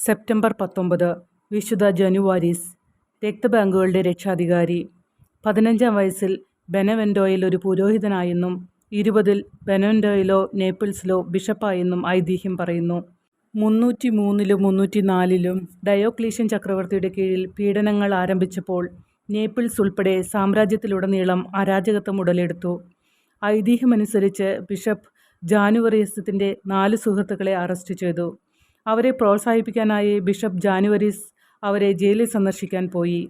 September 19 വിശുദ്ധ ജനുവാരിസ്, രക്തബാങ്കുകളുടെ രക്ഷാധികാരി. 15-ാം വയസ്സിൽ ബെനവെൻറ്റോയിൽ ഒരു പുരോഹിതനായെന്നും 20-ൽ ബെനവെൻറ്റോയിലോ നേപ്പിൾസിലോ ബിഷപ്പായെന്നും ഐതിഹ്യം പറയുന്നു. 303-ലും 304-ലും ഡയോക്ലീഷ്യൻ ചക്രവർത്തിയുടെ കീഴിൽ പീഡനങ്ങൾ ആരംഭിച്ചപ്പോൾ നേപ്പിൾസ് ഉൾപ്പെടെ സാമ്രാജ്യത്തിലുടനീളം അരാജകത്വം ഉടലെടുത്തു. ഐതിഹ്യമനുസരിച്ച് ബിഷപ്പ് ജാനുവറിയസിൻ്റെ 4 സുഹൃത്തുക്കളെ അറസ്റ്റ് ചെയ്തു. അവരെ പ്രോത്സാഹിപ്പിക്കാനായി ബിഷപ്പ് ജാനുവരിസ് അവരെ ജയിലിൽ സന്ദർശിക്കാൻ പോയി.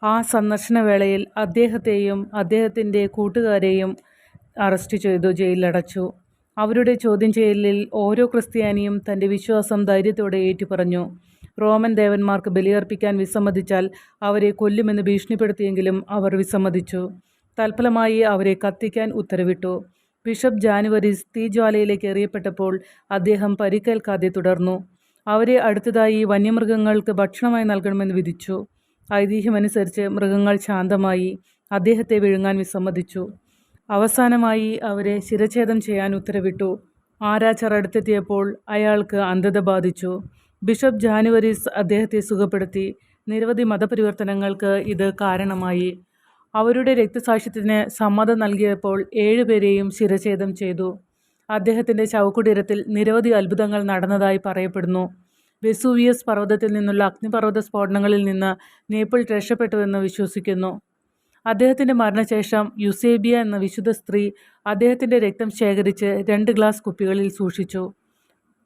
ആ സന്ദർശനവേളയിൽ അദ്ദേഹത്തെയും അദ്ദേഹത്തിൻ്റെ കൂട്ടുകാരെയും അറസ്റ്റ് ചെയ്തു ജയിലിലടച്ചു. അവരുടെ ചോദ്യം ചെയ്യലിൽ ഓരോ ക്രിസ്ത്യാനിയും തൻ്റെ വിശ്വാസം ധൈര്യത്തോടെ ഏറ്റുപറഞ്ഞു. റോമൻ ദേവന്മാർക്ക് ബലിയർപ്പിക്കാൻ വിസമ്മതിച്ചാൽ അവരെ കൊല്ലുമെന്ന് ഭീഷണിപ്പെടുത്തിയെങ്കിലും അവർ വിസമ്മതിച്ചു. തൽഫലമായി അവരെ കത്തിക്കാൻ ഉത്തരവിട്ടു. ബിഷപ്പ് ജാനുവരിസ് തീജ്വാലയിലേക്ക് എറിയപ്പെട്ടപ്പോൾ അദ്ദേഹം പരിക്കേൽക്കാതെ തുടർന്നു. അവരെ അടുത്തതായി വന്യമൃഗങ്ങൾക്ക് ഭക്ഷണമായി നൽകണമെന്ന് വിധിച്ചു. ഐതിഹ്യമനുസരിച്ച് മൃഗങ്ങൾ ശാന്തമായി അദ്ദേഹത്തെ വിഴുങ്ങാൻ വിസമ്മതിച്ചു. അവസാനമായി അവരെ ശിരച്ഛേദം ചെയ്യാൻ ഉത്തരവിട്ടു. ആരാച്ചർ അടുത്തെത്തിയപ്പോൾ അയാൾക്ക് അന്ധത ബാധിച്ചു. ബിഷപ്പ് ജാനുവരിസ് അദ്ദേഹത്തെ സുഖപ്പെടുത്തി. നിരവധി മതപരിവർത്തനങ്ങൾക്ക് ഇത് കാരണമായി. അവരുടെ രക്തസാക്ഷ്യത്തിന് സമ്മതം നൽകിയപ്പോൾ 7 പേരെയും ശിരച്ഛേദം ചെയ്തു. അദ്ദേഹത്തിൻ്റെ ശവകുടീരത്തിൽ നിരവധി അത്ഭുതങ്ങൾ നടന്നതായി പറയപ്പെടുന്നു. വെസൂവിയസ് പർവ്വതത്തിൽ നിന്നുള്ള അഗ്നിപർവ്വത സ്ഫോടനങ്ങളിൽ നിന്ന് നേപ്പിൾ രക്ഷപ്പെട്ടുവെന്ന് വിശ്വസിക്കുന്നു. അദ്ദേഹത്തിൻ്റെ മരണശേഷം യുസേബിയ എന്ന വിശുദ്ധ സ്ത്രീ അദ്ദേഹത്തിൻ്റെ രക്തം ശേഖരിച്ച് 2 ഗ്ലാസ് കുപ്പികളിൽ സൂക്ഷിച്ചു.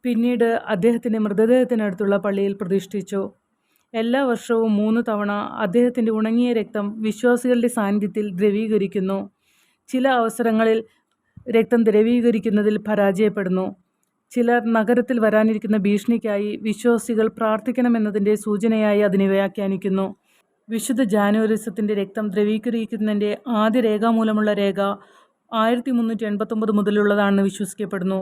പിന്നീട് അദ്ദേഹത്തിൻ്റെ മൃതദേഹത്തിനടുത്തുള്ള പള്ളിയിൽ പ്രതിഷ്ഠിച്ചു. എല്ലാ വർഷവും 3 തവണ അദ്ദേഹത്തിൻ്റെ ഉണങ്ങിയ രക്തം വിശ്വാസികളുടെ സാന്നിധ്യത്തിൽ ദ്രവീകരിക്കുന്നു. ചില അവസരങ്ങളിൽ രക്തം ദ്രവീകരിക്കുന്നതിൽ പരാജയപ്പെടുന്നു. ചിലർ നഗരത്തിൽ വരാനിരിക്കുന്ന ഭീഷണിക്കായി വിശ്വാസികൾ പ്രാർത്ഥിക്കണമെന്നതിൻ്റെ സൂചനയായി അതിനെ വ്യാഖ്യാനിക്കുന്നു. വിശുദ്ധ ജാനുവരിസത്തിൻ്റെ രക്തം ദ്രവീകരിക്കുന്നതിൻ്റെ ആദ്യ രേഖാമൂലമുള്ള രേഖ 1389 മുതലുള്ളതാണെന്ന് വിശ്വസിക്കപ്പെടുന്നു.